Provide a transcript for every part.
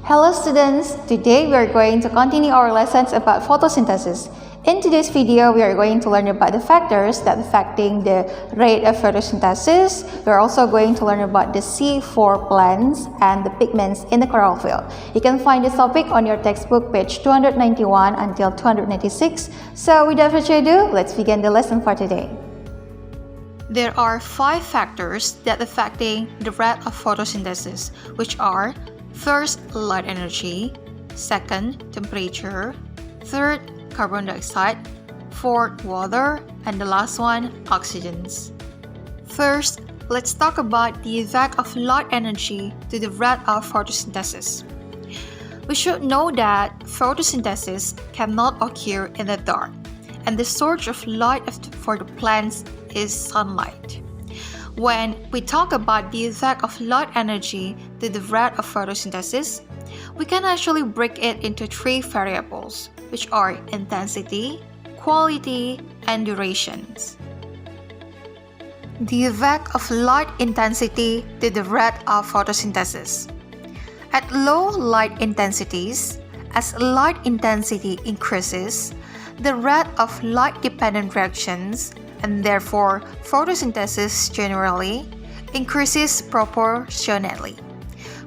Hello students, today we are going to continue our lessons about photosynthesis. In today's video, we are going to learn about the factors that affecting the rate of photosynthesis. We are also going to learn about the C4 plants and the pigments in the chlorophyll. You can find this topic on your textbook page 291 until 296. So without further ado, let's begin the lesson for today. There are 5 factors that affecting the rate of photosynthesis, which are first, light energy, second, temperature, third, carbon dioxide, fourth, water, and the last one, oxygens. First, let's talk about the effect of light energy to the rate of photosynthesis. We should know that photosynthesis cannot occur in the dark, and the source of light for the plants is sunlight. When we talk about the effect of light energy to the rate of photosynthesis, we can actually break it into 3 variables, which are intensity, quality, and durations. The effect of light intensity to the rate of photosynthesis. At low light intensities, as light intensity increases, the rate of light-dependent reactions and therefore photosynthesis generally increases proportionately,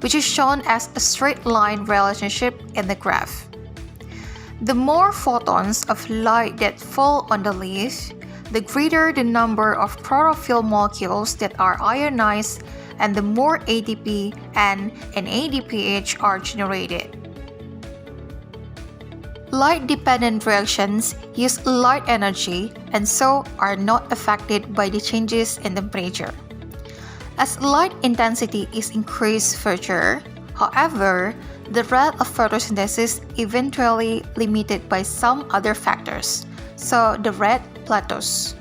which is shown as a straight line relationship in the graph. The more photons of light that fall on the leaf, the greater the number of chlorophyll molecules that are ionized and the more ATP and NADPH are generated. Light-dependent reactions use light energy and so are not affected by the changes in temperature. As light intensity is increased further, however, the rate of photosynthesis eventually limited by some other factors, so the rate plateaus.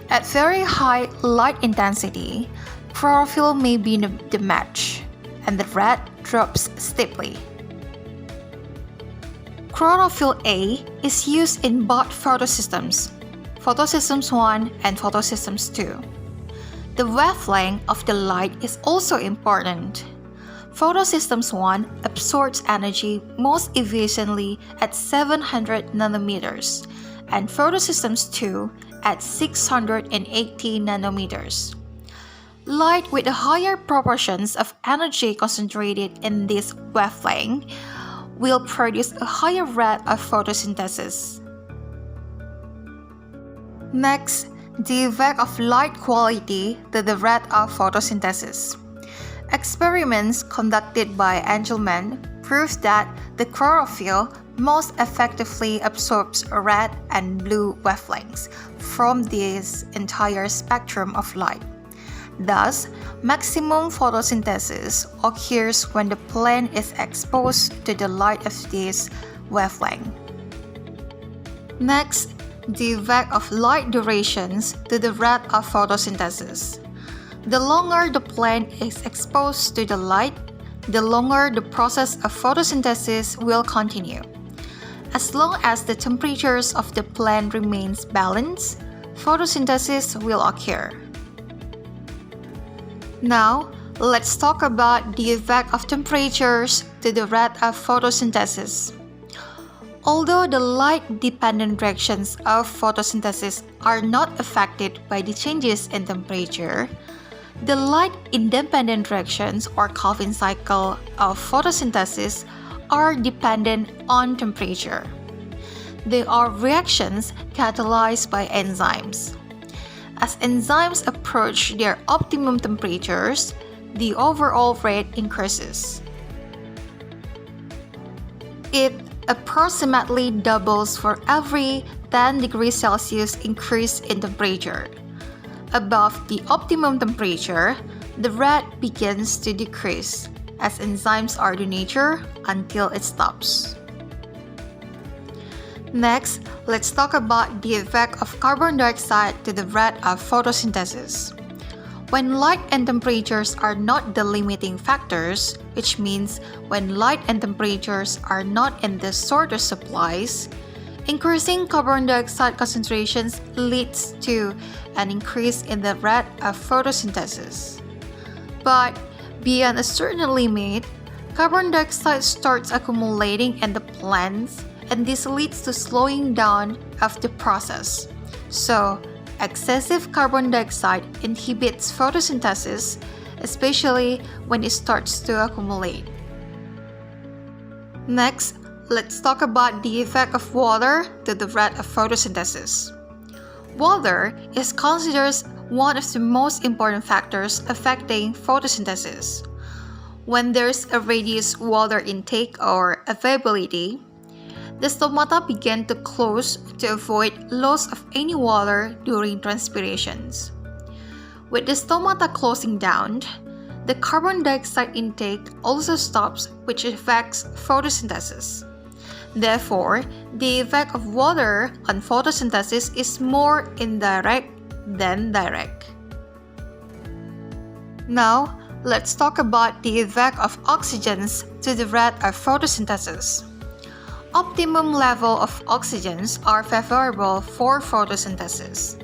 At very high light intensity, chlorophyll may be the match, and the rate drops steeply. Chlorophyll A is used in both photosystems, photosystems 1 and photosystems 2. The wavelength of the light is also important. Photosystems 1 absorbs energy most efficiently at 700 nanometers, and photosystems 2 at 680 nanometers. Light with higher proportions of energy concentrated in this wavelength will produce a higher rate of photosynthesis. Next, the effect of light quality to the rate of photosynthesis. Experiments conducted by Engelmann prove that the chlorophyll most effectively absorbs red and blue wavelengths from this entire spectrum of light. Thus, maximum photosynthesis occurs when the plant is exposed to the light of this wavelength. Next, the effect of light durations to the rate of photosynthesis. The longer the plant is exposed to the light, the longer the process of photosynthesis will continue. As long as the temperatures of the plant remains balanced, photosynthesis will occur. Now, let's talk about the effect of temperatures to the rate of photosynthesis. Although the light-dependent reactions of photosynthesis are not affected by the changes in temperature, the light-independent reactions or Calvin cycle of photosynthesis are dependent on temperature. They are reactions catalyzed by enzymes. As enzymes approach their optimum temperatures, the overall rate increases. It approximately doubles for every 10 degrees Celsius increase in temperature. Above the optimum temperature, the rate begins to decrease, as enzymes are denatured until it stops. Next, let's talk about the effect of carbon dioxide to the rate of photosynthesis. When light and temperatures are not the limiting factors, which means when light and temperatures are not in the sort of supplies, increasing carbon dioxide concentrations leads to an increase in the rate of photosynthesis. But beyond a certain limit, carbon dioxide starts accumulating in the plants, and this leads to slowing down of the process. So, excessive carbon dioxide inhibits photosynthesis, especially when it starts to accumulate. Next, let's talk about the effect of water to the rate of photosynthesis. Water is considered one of the most important factors affecting photosynthesis. When there's a reduced water intake or availability, the stomata begin to close to avoid loss of any water during transpirations. With the stomata closing down, the carbon dioxide intake also stops, which affects photosynthesis. Therefore, the effect of water on photosynthesis is more indirect than direct. Now, let's talk about the effect of oxygens to the rate of photosynthesis. Optimum level of oxygens are favorable for photosynthesis.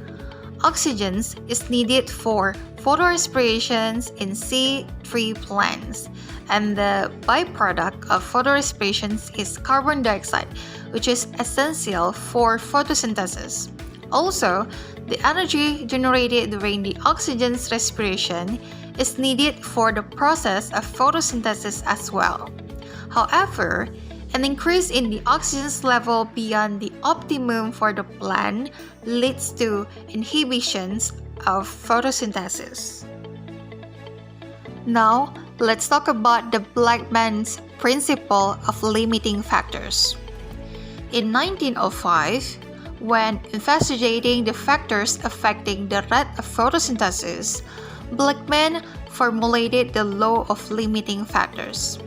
Oxygens is needed for photorespirations in C3 plants, and the byproduct of photorespirations is carbon dioxide, which is essential for photosynthesis. Also, the energy generated during the oxygen's respiration is needed for the process of photosynthesis as well. However, an increase in the oxygen's level beyond the optimum for the plant leads to inhibitions of photosynthesis. Now, let's talk about the Blackman's principle of limiting factors. In 1905, when investigating the factors affecting the rate of photosynthesis, Blackman formulated the law of limiting factors.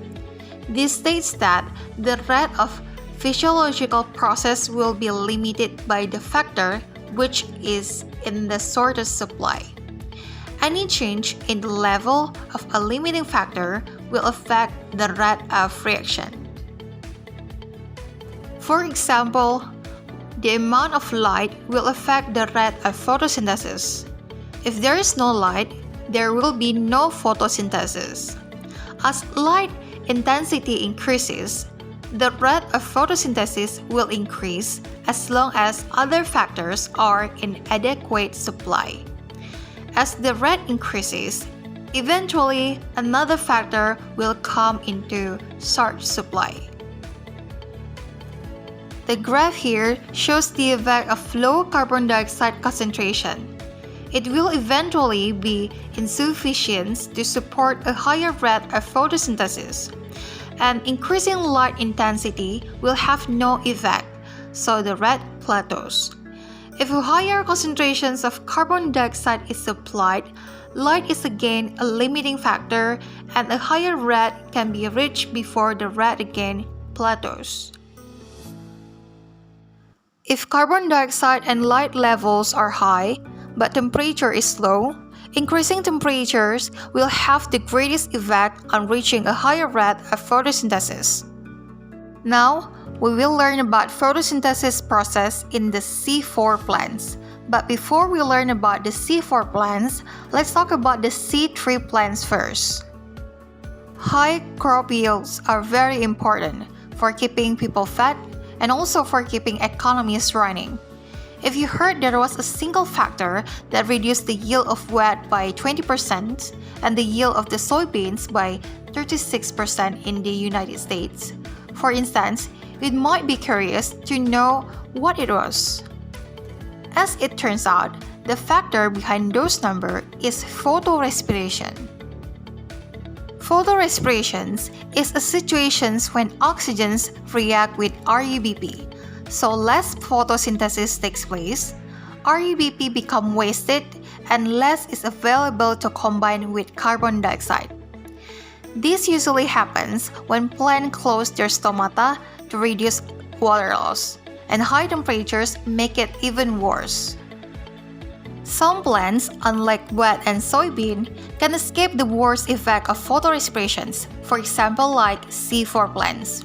This states that the rate of physiological process will be limited by the factor which is in the shortest supply. Any change in the level of a limiting factor will affect the rate of reaction. For example, the amount of light will affect the rate of photosynthesis. If there is no light, there will be no photosynthesis. As light intensity increases, the rate of photosynthesis will increase as long as other factors are in adequate supply. As the rate increases, eventually another factor will come into short supply. The graph here shows the effect of low carbon dioxide concentration. It will eventually be insufficient to support a higher rate of photosynthesis, and increasing light intensity will have no effect, so the rate plateaus. If higher concentrations of carbon dioxide is supplied, light is again a limiting factor, and a higher rate can be reached before the rate again plateaus. If carbon dioxide and light levels are high, but temperature is low, increasing temperatures will have the greatest effect on reaching a higher rate of photosynthesis. Now, we will learn about photosynthesis process in the C4 plants. But before we learn about the C4 plants, let's talk about the C3 plants first. High crop yields are very important for keeping people fed and also for keeping economies running. If you heard there was a single factor that reduced the yield of wheat by 20% and the yield of the soybeans by 36% in the United States, for instance, you might be curious to know what it was. As it turns out, the factor behind those numbers is photorespiration. Photorespirations is a situation when oxygens react with RUBP. So less photosynthesis takes place, RUBP become wasted, and less is available to combine with carbon dioxide. This usually happens when plants close their stomata to reduce water loss, and high temperatures make it even worse. Some plants, unlike wheat and soybean, can escape the worst effect of photorespirations, for example like C4 plants.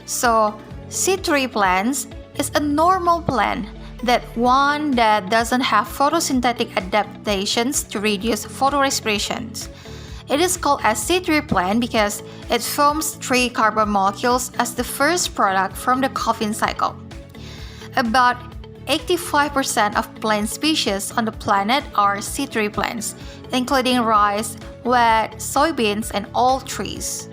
So, C3 plants is a normal plant, that one that doesn't have photosynthetic adaptations to reduce photorespirations. It is called as C3 plan because it forms 3 carbon molecules as the first product from the Calvin cycle. About 85% of plant species on the planet are C3 plants, including rice, wheat, soybeans, and all trees.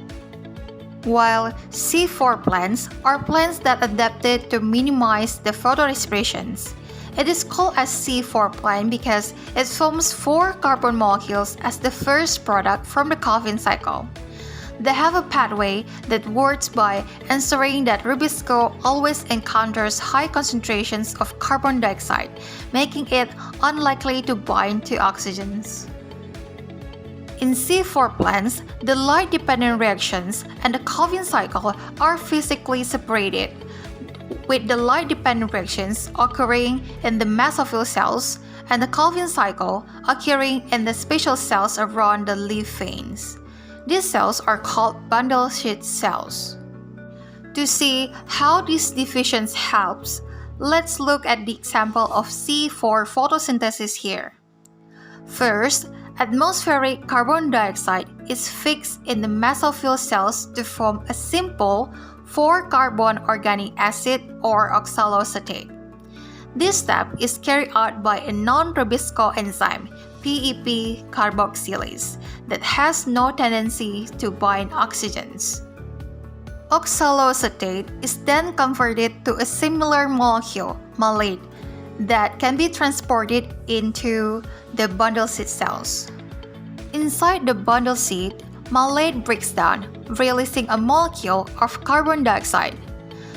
While C4 plants are plants that adapted to minimize the photorespirations. It is called as C4 plant because it forms 4 carbon molecules as the first product from the Calvin cycle. They have a pathway that works by ensuring that rubisco always encounters high concentrations of carbon dioxide, making it unlikely to bind to oxygens. In C4 plants, the light-dependent reactions and the Calvin cycle are physically separated, with the light-dependent reactions occurring in the mesophyll cells and the Calvin cycle occurring in the special cells around the leaf veins. These cells are called bundle sheath cells. To see how this division helps, let's look at the example of C4 photosynthesis here. First, atmospheric carbon dioxide is fixed in the mesophyll cells to form a simple 4-carbon organic acid or oxaloacetate. This step is carried out by a non-rubisco enzyme, PEP carboxylase, that has no tendency to bind oxygens. Oxaloacetate is then converted to a similar molecule, malate, that can be transported into the bundle sheath cells. Inside the bundle sheath, malate breaks down, releasing a molecule of carbon dioxide.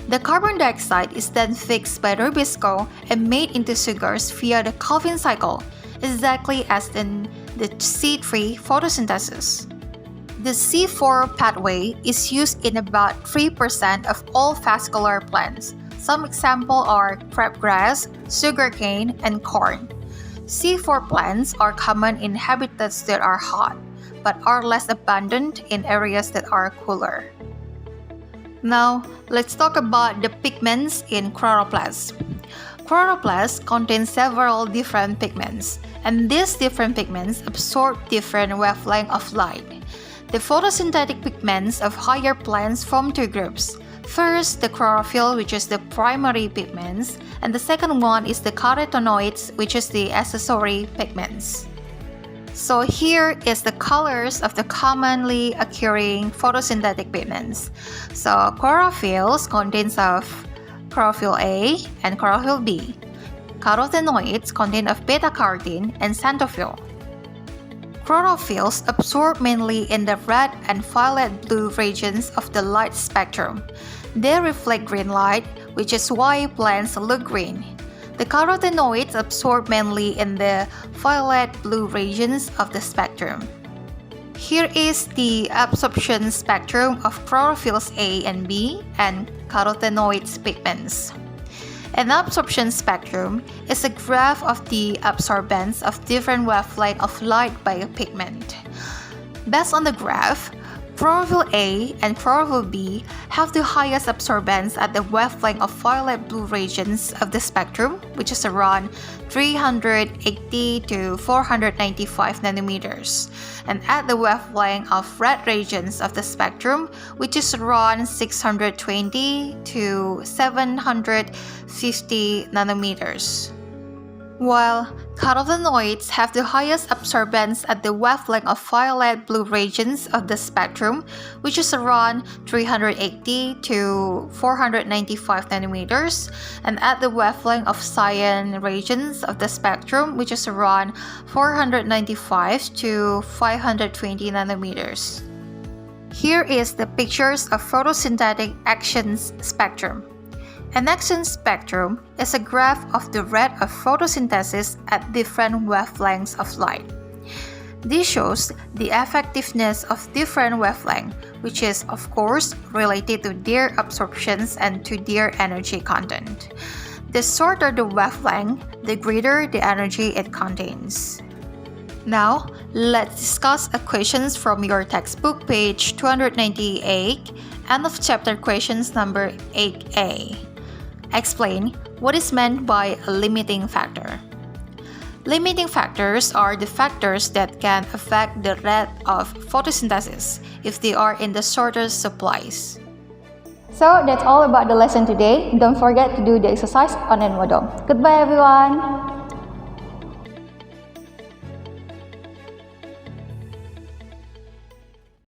The carbon dioxide is then fixed by rubisco and made into sugars via the Calvin cycle, exactly as in the C3 photosynthesis. The C4 pathway is used in about 3% of all vascular plants. Some examples are crabgrass, sugarcane, and corn. C4 plants are common in habitats that are hot, but are less abundant in areas that are cooler. Now, let's talk about the pigments in chloroplasts. Chloroplasts contain several different pigments, and these different pigments absorb different wavelengths of light. The photosynthetic pigments of higher plants form 2 groups. First, the chlorophyll, which is the primary pigments, and the second one is the carotenoids, which is the accessory pigments. So here is the colors of the commonly occurring photosynthetic pigments. So chlorophyll contains of chlorophyll A and chlorophyll B. Carotenoids contain of beta-carotene and xanthophyll. Chlorophylls absorb mainly in the red and violet blue regions of the light spectrum. They reflect green light, which is why plants look green. The carotenoids absorb mainly in the violet-blue regions of the spectrum. Here is the absorption spectrum of chlorophylls A and B and carotenoids pigments. An absorption spectrum is a graph of the absorbance of different wavelengths of light by a pigment. Based on the graph, chlorophyll A and chlorophyll B have the highest absorbance at the wavelength of violet-blue regions of the spectrum, which is around 380 to 495 nanometers, and at the wavelength of red regions of the spectrum, which is around 620 to 750 nanometers. While carotenoids have the highest absorbance at the wavelength of violet-blue regions of the spectrum, which is around 380 to 495 nanometers, and at the wavelength of cyan regions of the spectrum, which is around 495 to 520 nanometers. Here is the pictures of photosynthetic action spectrum. An action spectrum is a graph of the rate of photosynthesis at different wavelengths of light. This shows the effectiveness of different wavelengths, which is, of course, related to their absorptions and to their energy content. The shorter the wavelength, the greater the energy it contains. Now, let's discuss equations from your textbook, page 298, end of chapter questions number 8a. Explain what is meant by a limiting factor. Limiting factors are the factors that can affect the rate of photosynthesis if they are in the shortest supplies. So that's all about the lesson today. Don't forget to do the exercise on Edmodo. Goodbye everyone!